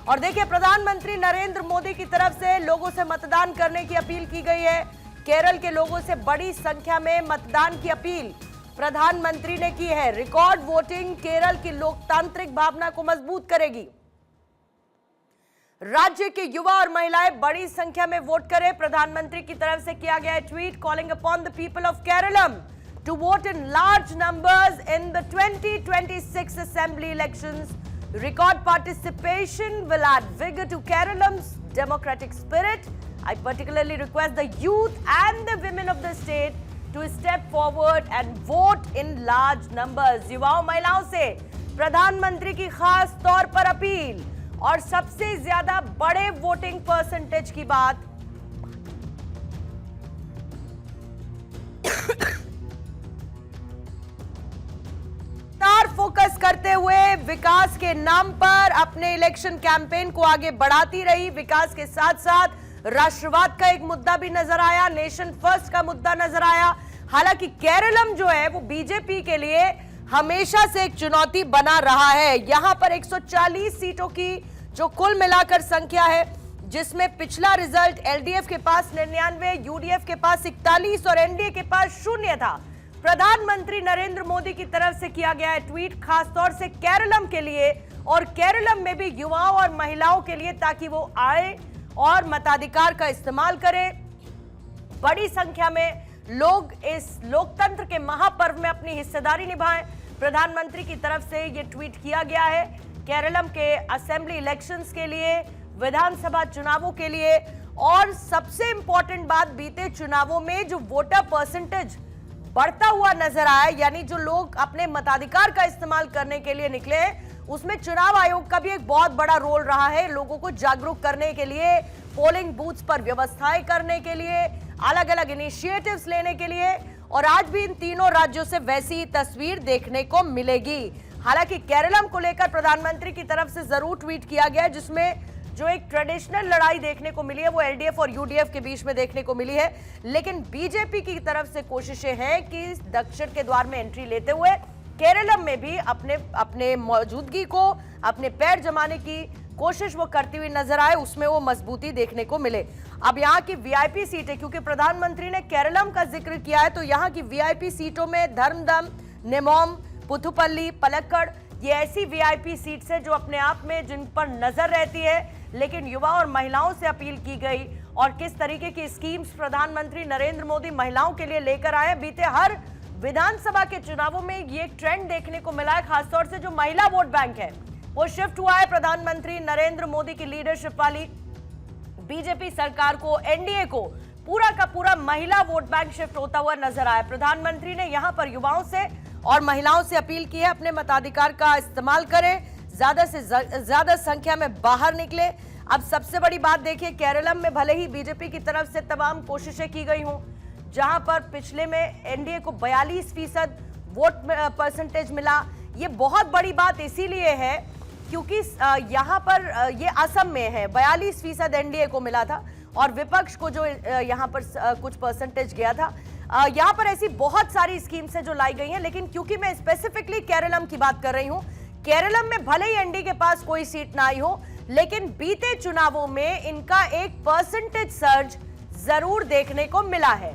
और देखिए, प्रधानमंत्री नरेंद्र मोदी की तरफ से लोगों से मतदान करने की अपील की गई है। केरल के लोगों से बड़ी संख्या में मतदान की अपील प्रधानमंत्री ने की है। रिकॉर्ड वोटिंग केरल की लोकतांत्रिक भावना को मजबूत करेगी। राज्य के युवा और महिलाएं बड़ी संख्या में वोट करें, प्रधानमंत्री की तरफ से किया गया है tweet. Calling upon the people of Keralam to vote in large numbers in the 2026 assembly elections. Record participation will add vigor to Keralam's democratic spirit. I particularly request the youth and the women of the state to step forward and vote in large numbers. युवाओं महिलाओं से प्रधानमंत्री की खास तौर पर appeal. और सबसे ज्यादा बड़े वोटिंग परसेंटेज की बात फोकस करते हुए विकास के नाम पर अपने इलेक्शन कैंपेन को आगे बढ़ाती रही। विकास के साथ साथ राष्ट्रवाद का एक मुद्दा भी नजर आया, नेशन फर्स्ट का मुद्दा नजर आया। हालांकि केरलम जो है वो बीजेपी के लिए हमेशा से एक चुनौती बना रहा है। यहां पर 140 सीटों की जो कुल मिलाकर संख्या है, जिसमें पिछला रिजल्ट एलडीएफ के पास 99, यूडीएफ के पास 41 और एनडीए के पास 0 था। प्रधानमंत्री नरेंद्र मोदी की तरफ से किया गया है ट्वीट, खासतौर से केरलम के लिए और केरलम में भी युवाओं और महिलाओं के लिए, ताकि वो आए और मताधिकार का इस्तेमाल करें। बड़ी संख्या में लोग इस लोकतंत्र के महापर्व में अपनी हिस्सेदारी निभाएं। प्रधानमंत्री की तरफ से ये ट्वीट किया गया है केरलम के असेंबली इलेक्शंस के लिए, विधानसभा चुनावों के लिए। और सबसे इंपॉर्टेंट बात, बीते चुनावों में जो वोटर परसेंटेज बढ़ता हुआ नजर आया, यानी जो लोग अपने मताधिकार का इस्तेमाल करने के लिए निकले, उसमें चुनाव आयोग का भी एक बहुत बड़ा रोल रहा है। लोगों को जागरूक करने के लिए, पोलिंग बूथ्स पर व्यवस्थाएं करने के लिए, अलग अलग इनिशिएटिव्स लेने के लिए। और आज भी इन तीनों राज्यों से वैसी ही तस्वीर देखने को मिलेगी। हालांकि केरलम को लेकर प्रधानमंत्री की तरफ से जरूर ट्वीट किया गया, जिसमें जो एक ट्रेडिशनल लड़ाई देखने को मिली है वो एलडीएफ और यूडीएफ के बीच में देखने को मिली है। लेकिन बीजेपी की तरफ से कोशिशें हैं कि दक्षिण के द्वार में एंट्री लेते हुए केरलम में भी अपने मौजूदगी को, अपने पैर जमाने की कोशिश वो करती हुई नजर आए, उसमें वो मजबूती देखने को मिले। अब यहाँ की वीआईपी सीटें, क्योंकि प्रधानमंत्री ने केरलम का जिक्र किया है, तो यहाँ की वीआईपी सीटों में धर्मदम, नेमोम, पुथुपल्ली, पलक्कड़, ये ऐसी वीआईपी सीट्स है जो अपने आप में जिन पर नजर रहती है। लेकिन युवा और महिलाओं से अपील की गई और किस तरीके की स्कीम्स प्रधानमंत्री नरेंद्र मोदी महिलाओं के लिए लेकर आए। बीते हर विधानसभा के चुनावों में ये एक ट्रेंड देखने को मिला है, खासतौर से जो महिला वोट बैंक है वो शिफ्ट हुआ है प्रधानमंत्री नरेंद्र मोदी की लीडरशिप वाली बीजेपी सरकार को, एनडीए को पूरा का पूरा महिला वोट बैंक शिफ्ट होता हुआ नजर आया। प्रधानमंत्री ने यहां पर युवाओं से और महिलाओं से अपील की है, अपने मताधिकार का इस्तेमाल करें, ज्यादा से ज्यादा संख्या में बाहर निकले। अब सबसे बड़ी बात देखिए, केरलम में भले ही बीजेपी की तरफ से तमाम कोशिशें की गई हों, जहां पर पिछले में एनडीए को 42% वोट परसेंटेज मिला। ये बहुत बड़ी बात इसीलिए है क्योंकि यहां पर ये असम में है, 42% एनडीए को मिला था और विपक्ष को जो यहां पर कुछ परसेंटेज गया था। यहां पर ऐसी बहुत सारी स्कीम्स हैं जो लाई गई हैं, लेकिन क्योंकि मैं स्पेसिफिकली केरलम की बात कर रही हूं, केरलम में भले ही एनडीए के पास कोई सीट ना आई हो, लेकिन बीते चुनावों में इनका एक परसेंटेज सर्ज जरूर देखने को मिला है।